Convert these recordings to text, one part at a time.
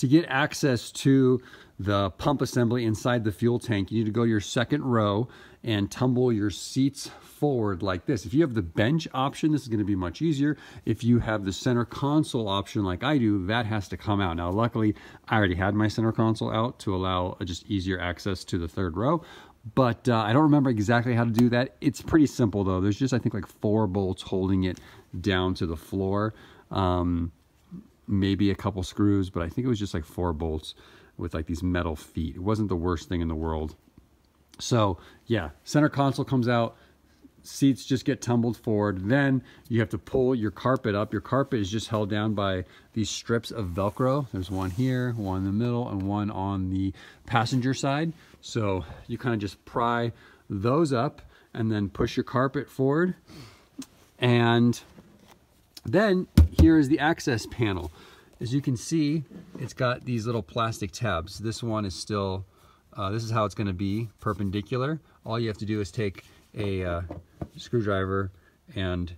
To get access to the pump assembly inside the fuel tank, you need to go to your second row and tumble your seats forward like this. If you have the bench option, this is going to be much easier. If you have the center console option like I do, that has to come out. Now, luckily, I already had my center console out to allow just easier access to the third row. But I don't remember exactly how to do that. It's pretty simple though. There's just, I think, like 4 bolts holding it down to the floor. Maybe a couple screws, but I think it was just like 4 bolts with like these metal feet. It wasn't the worst thing in the world. So yeah, center console comes out, seats just get tumbled forward. Then you have to pull your carpet up. Your carpet is just held down by these strips of Velcro. There's one here, one in the middle, and one on the passenger side. So you kind of just pry those up and then push your carpet forward. And then here is the access panel. As you can see, it's got these little plastic tabs. This one is still, this is how it's going to be, perpendicular. All you have to do is take a screwdriver and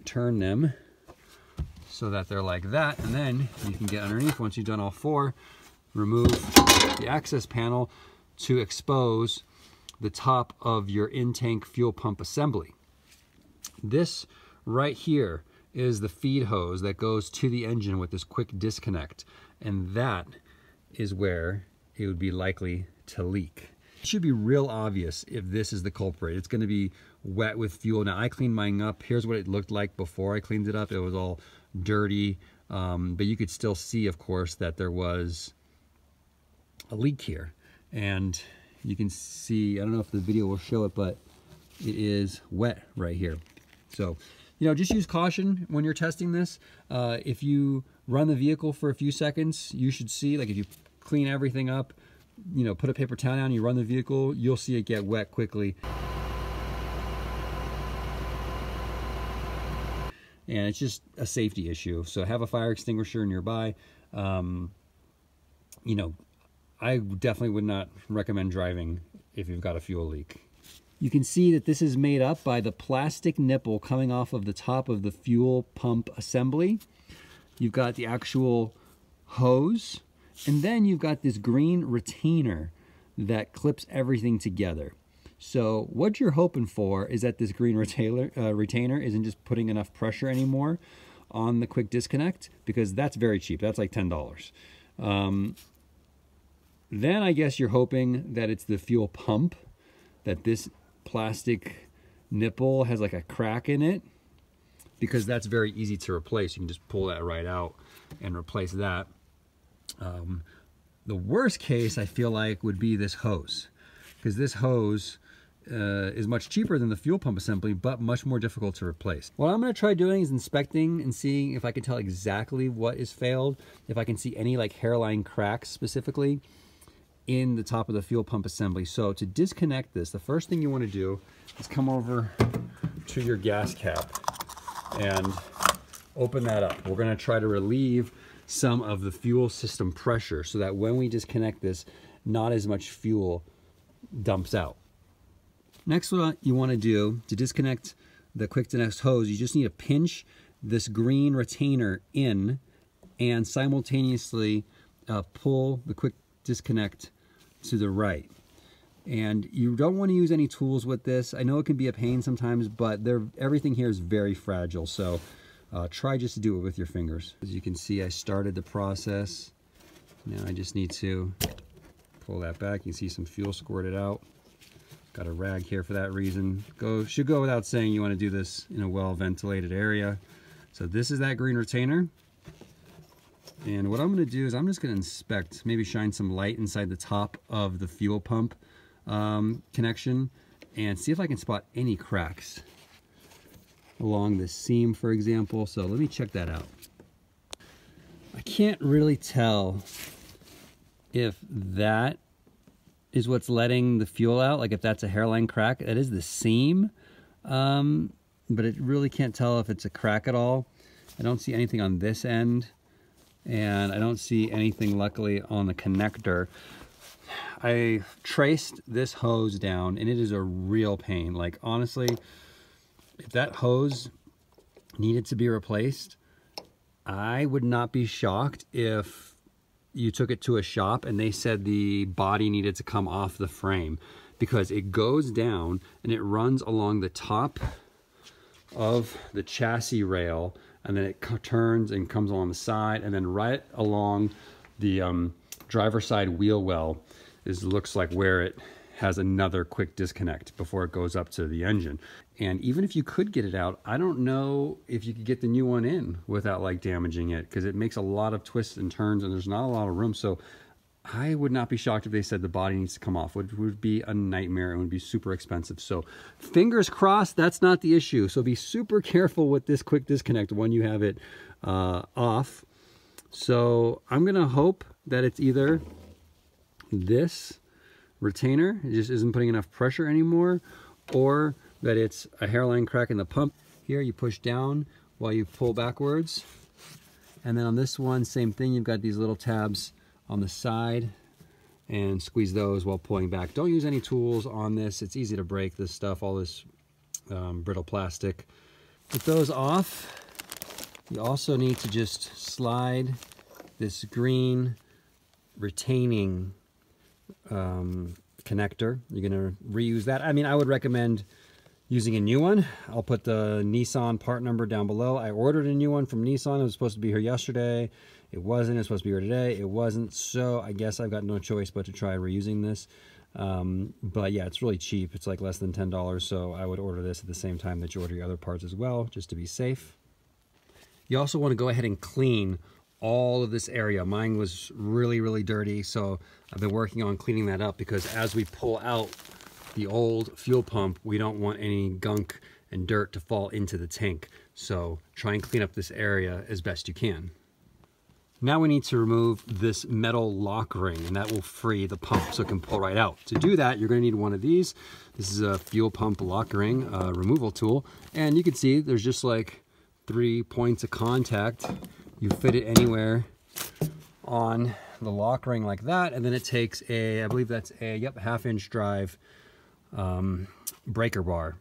turn them so that they're like that, and then you can get underneath. Once you've done all 4, remove the access panel to expose the top of your in-tank fuel pump assembly. This right here is the feed hose that goes to the engine with this quick disconnect, and that is where it would be likely to leak. It should be real obvious if this is the culprit. It's going to be wet with fuel. Now, I cleaned mine up. Here's what it looked like before I cleaned it up. It was all dirty, but you could still see, of course, that there was a leak here. And you can see, I don't know if the video will show it, but it is wet right here. So, you know, just use caution when you're testing this. If you run the vehicle for a few seconds, you should see, like if you clean everything up, you know, put a paper towel down, you run the vehicle, you'll see it get wet quickly. And it's just a safety issue. So have a fire extinguisher nearby. You know, I definitely would not recommend driving if you've got a fuel leak. You can see that this is made up by the plastic nipple coming off of the top of the fuel pump assembly. You've got the actual hose, and then you've got this green retainer that clips everything together. So what you're hoping for is that this green retainer isn't just putting enough pressure anymore on the quick disconnect, because that's very cheap. That's like $10. Then I guess you're hoping that it's the fuel pump, that this plastic nipple has like a crack in it, because that's very easy to replace. You can just pull that right out and replace that. The worst case, I feel like, would be this hose, because this hose is much cheaper than the fuel pump assembly, but much more difficult to replace. What I'm going to try doing is inspecting and seeing if I can tell exactly what is failed, if I can see any like hairline cracks specifically in the top of the fuel pump assembly. So to disconnect this, the first thing you want to do is come over to your gas cap and open that up. We're going to try to relieve some of the fuel system pressure so that when we disconnect this, not as much fuel dumps out. Next, what you want to do to disconnect the quick disconnect hose, you just need to pinch this green retainer in and simultaneously pull the quick disconnect to the right. And you don't want to use any tools with this. I know it can be a pain sometimes, but everything here is very fragile, so try just to do it with your fingers. As you can see, I started the process. Now I just need to pull that back. You can see some fuel squirted out. Got a rag here for that reason. Should go without saying, you want to do this in a well-ventilated area. So this is that green retainer. And what I'm going to do is I'm just going to inspect, maybe shine some light inside the top of the fuel pump connection and see if I can spot any cracks along the seam, for example. So let me check that out. I can't really tell if that is what's letting the fuel out, like if that's a hairline crack. That is the seam, but it really can't tell if it's a crack at all. I don't see anything on this end, and I don't see anything, luckily, on the connector. I traced this hose down, and it is a real pain. Like, honestly, if that hose needed to be replaced, I would not be shocked if you took it to a shop and they said the body needed to come off the frame because it goes down and it runs along the top of the chassis rail, and then it turns and comes along the side, and then right along the driver's side wheel well looks like where it has another quick disconnect before it goes up to the engine. And even if you could get it out, I don't know if you could get the new one in without like damaging it, because it makes a lot of twists and turns and there's not a lot of room. So I would not be shocked if they said the body needs to come off. It would be a nightmare. It would be super expensive. So fingers crossed, that's not the issue. So be super careful with this quick disconnect when you have it off. So I'm gonna hope that it's either this retainer, it just isn't putting enough pressure anymore, or that it's a hairline crack in the pump. Here you push down while you pull backwards. And then on this one, same thing, you've got these little tabs on the side, and squeeze those while pulling back. Don't use any tools on this. It's easy to break this stuff, all this brittle plastic. With those off, you also need to just slide this green retaining connector. You're gonna reuse that. I mean, I would recommend using a new one. I'll put the Nissan part number down below. I ordered a new one from Nissan. It was supposed to be here yesterday. It wasn't. It's supposed to be here today. It wasn't. So I guess I've got no choice but to try reusing this. But yeah, it's really cheap. It's like less than $10. So I would order this at the same time that you order your other parts as well, just to be safe. You also want to go ahead and clean all of this area. Mine was really, really dirty. So I've been working on cleaning that up, because as we pull out the old fuel pump, we don't want any gunk and dirt to fall into the tank. So try and clean up this area as best you can. Now we need to remove this metal lock ring, and that will free the pump so it can pull right out. To do that, you're going to need one of these. This is a fuel pump lock ring removal tool, and you can see there's just like 3 points of contact. You fit it anywhere on the lock ring like that, and then it takes a, I believe that's a, yep, 1/2-inch drive breaker bar.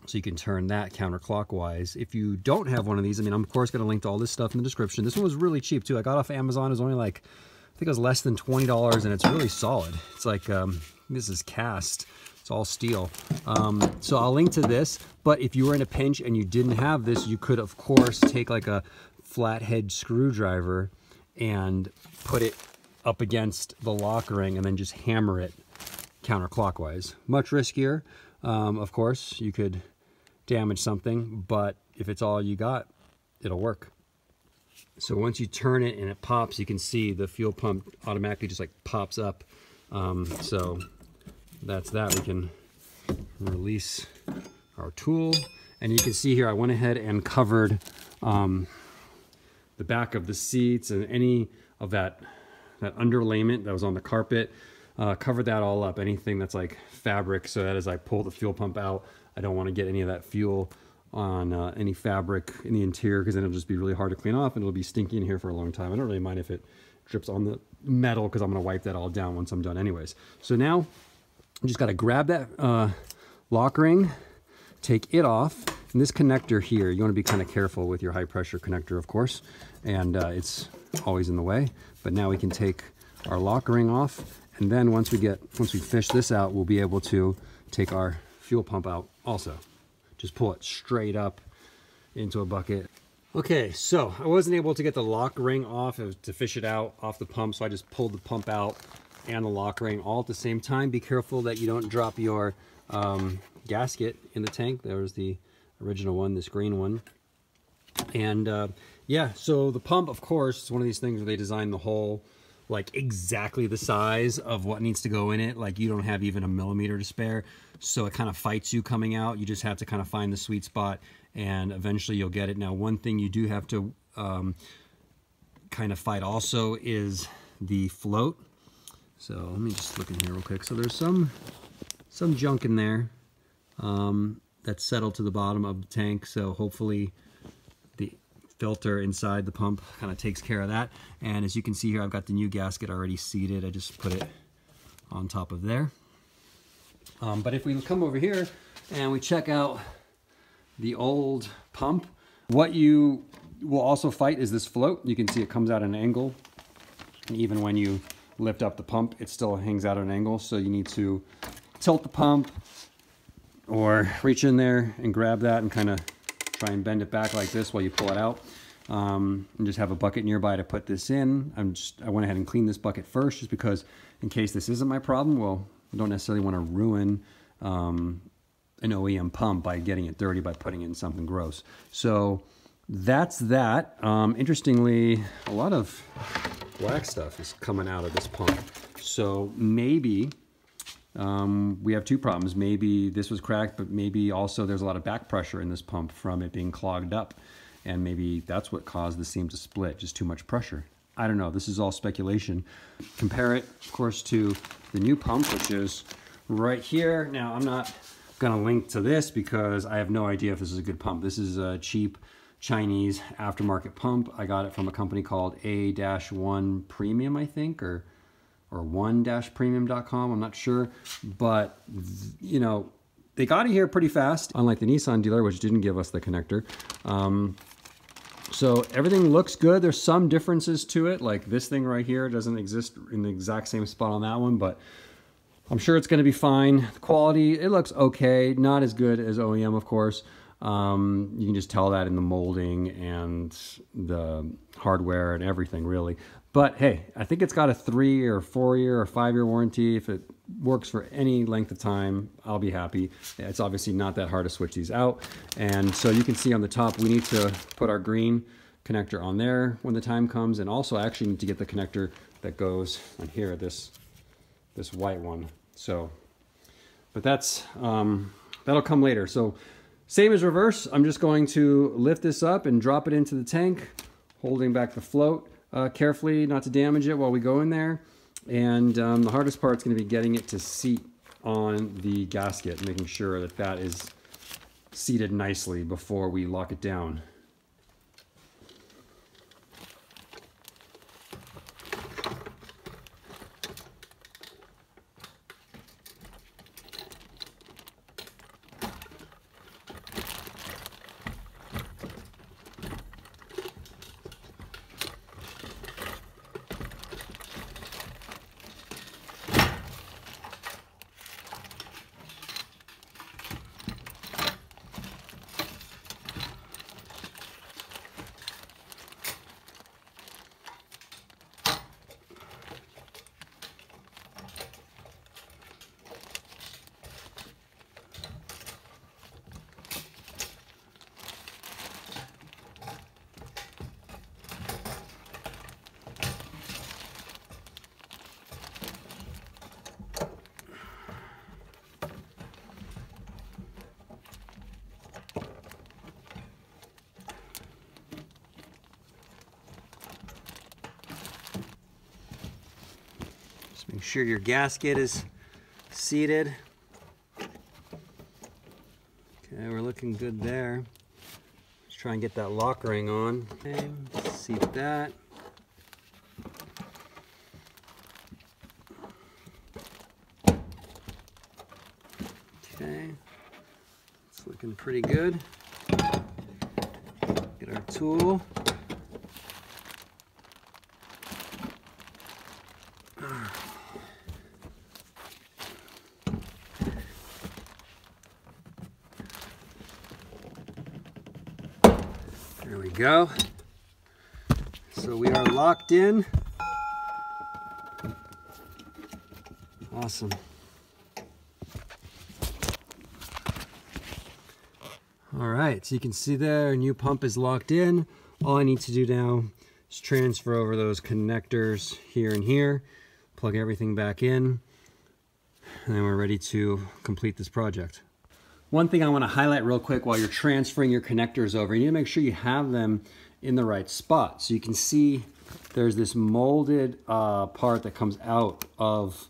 So you can turn that counterclockwise. If you don't have one of these, I mean, I'm of course going to link to all this stuff in the description. This one was really cheap too. I got off Amazon. It was only like, I think it was less than $20, and it's really solid. It's like, this is cast. It's all steel. So I'll link to this, but if you were in a pinch and you didn't have this, you could of course take like a flathead screwdriver and put it up against the lock ring and then just hammer it counterclockwise. Much riskier. Of course, you could damage something, but if it's all you got, it'll work. So once you turn it and it pops, you can see the fuel pump automatically just like pops up. So that's that. We can release our tool, and you can see here I went ahead and covered the back of the seats and any of that underlayment that was on the carpet. Covered that all up, anything that's like fabric, so that as I pull the fuel pump out, I don't want to get any of that fuel on any fabric in the interior, because then it'll just be really hard to clean off and it'll be stinky in here for a long time. I don't really mind if it drips on the metal, because I'm going to wipe that all down once I'm done anyways. So now you just got to grab that lock ring, take it off, and this connector here, you want to be kind of careful with your high pressure connector, of course, and it's always in the way. But now we can take our lock ring off, and then once we fish this out, we'll be able to take our fuel pump out also. Just pull it straight up into a bucket. Okay, so I wasn't able to get the lock ring off to fish it out off the pump, so I just pulled the pump out and the lock ring all at the same time. Be careful that you don't drop your gasket in the tank. There was the original one, this green one. And yeah, so the pump, of course, is one of these things where they design the hole like exactly the size of what needs to go in it. Like you don't have even a millimeter to spare, so it kind of fights you coming out. You just have to kind of find the sweet spot, and eventually you'll get it. Now, one thing you do have to kind of fight also is the float. So let me just look in here real quick. So there's some junk in there that's settled to the bottom of the tank, so hopefully the filter inside the pump kind of takes care of that. And as you can see here, I've got the new gasket already seated. I just put it on top of there. But if we come over here and we check out the old pump, what you will also fight is this float. You can see it comes out at an angle And even when you lift up the pump, it still hangs out at an angle. So you need to tilt the pump or reach in there and grab that and kind of try and bend it back like this while you pull it out. And just have a bucket nearby to put this in. I went ahead and cleaned this bucket first just because in case this isn't my problem, well, I don't necessarily want to ruin an OEM pump by getting it dirty by putting in something gross. So that's that. Interestingly, a lot of black stuff is coming out of this pump. So maybe we have two problems. Maybe this was cracked, but maybe also there's a lot of back pressure in this pump from it being clogged up. And maybe that's what caused the seam to split, just too much pressure. I don't know, this is all speculation. Compare it, of course, to the new pump, which is right here. Now, I'm not gonna link to this because I have no idea if this is a good pump. This is a cheap Chinese aftermarket pump. I got it from a company called A-1 Premium, I think, or 1-premium.com, I'm not sure. But, you know, they got it here pretty fast, unlike the Nissan dealer, which didn't give us the connector. So everything looks good. There's some differences to it, like this thing right here doesn't exist in the exact same spot on that one, but I'm sure it's gonna be fine. The quality, it looks okay. Not as good as OEM, of course. You can just tell that in the molding and the hardware and everything, really. But hey, I think it's got a 3 or 4 year or 5 year warranty. If it works for any length of time, I'll be happy. It's obviously not that hard to switch these out. And so you can see on the top, we need to put our green connector on there when the time comes. And also I actually need to get the connector that goes on here, this white one. So, but that's, that'll come later. So same as reverse, I'm just going to lift this up and drop it into the tank, holding back the float carefully, not to damage it while we go in there. And the hardest part is going to be getting it to seat on the gasket, making sure that that is seated nicely before we lock it down. Make sure your gasket is seated. Okay, we're looking good there. Let's try and get that lock ring on. Okay, seat that. Okay, it's looking pretty good. Get our tool. There we go. So we are locked in. Awesome. All right, so you can see there, our new pump is locked in. All I need to do now is transfer over those connectors here and here, plug everything back in, and then we're ready to complete this project. One thing I want to highlight real quick while you're transferring your connectors over, you need to make sure you have them in the right spot. So you can see there's this molded part that comes out of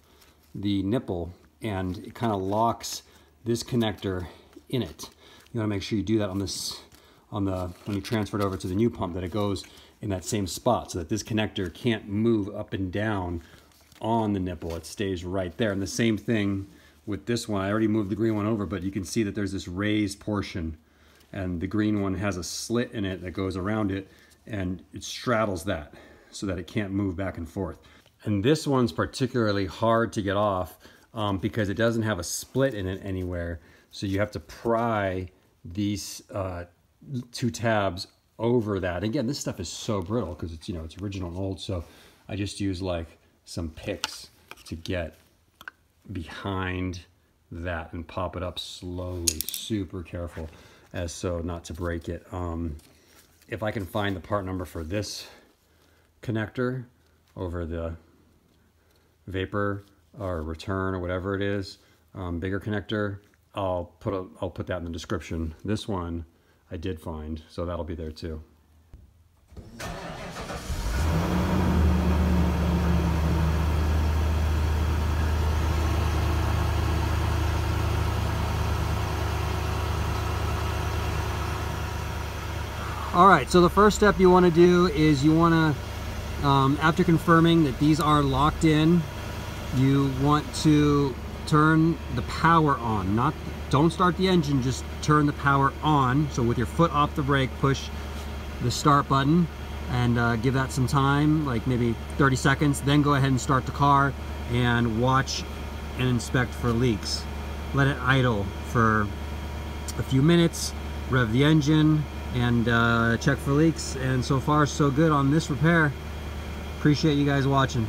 the nipple, and it kind of locks this connector in it. You want to make sure you do that when you transfer it over to the new pump, that it goes in that same spot so that this connector can't move up and down on the nipple. It stays right there. And the same thing with this one. I already moved the green one over, but you can see that there's this raised portion, and the green one has a slit in it that goes around it, and it straddles that. so that it can't move back and forth. And this one's particularly hard to get off because it doesn't have a split in it anywhere. So you have to pry these 2 tabs over that. Again, this stuff is so brittle because it's, you know, it's original and old. So I just use like some picks to get behind that and pop it up slowly, super careful as so not to break it. If I can find the part number for this connector over the vapor or return or whatever it is, bigger connector, I'll put that in the description. This one I did find, so that'll be there too. All right, so the first step you want to do is you want to, after confirming that these are locked in, you want to turn the power on. Don't start the engine, just turn the power on. So with your foot off the brake, push the start button and give that some time, like maybe 30 seconds. Then go ahead and start the car and watch and inspect for leaks. Let it idle for a few minutes, rev the engine, and check for leaks. And so far so good on this repair. Appreciate you guys watching.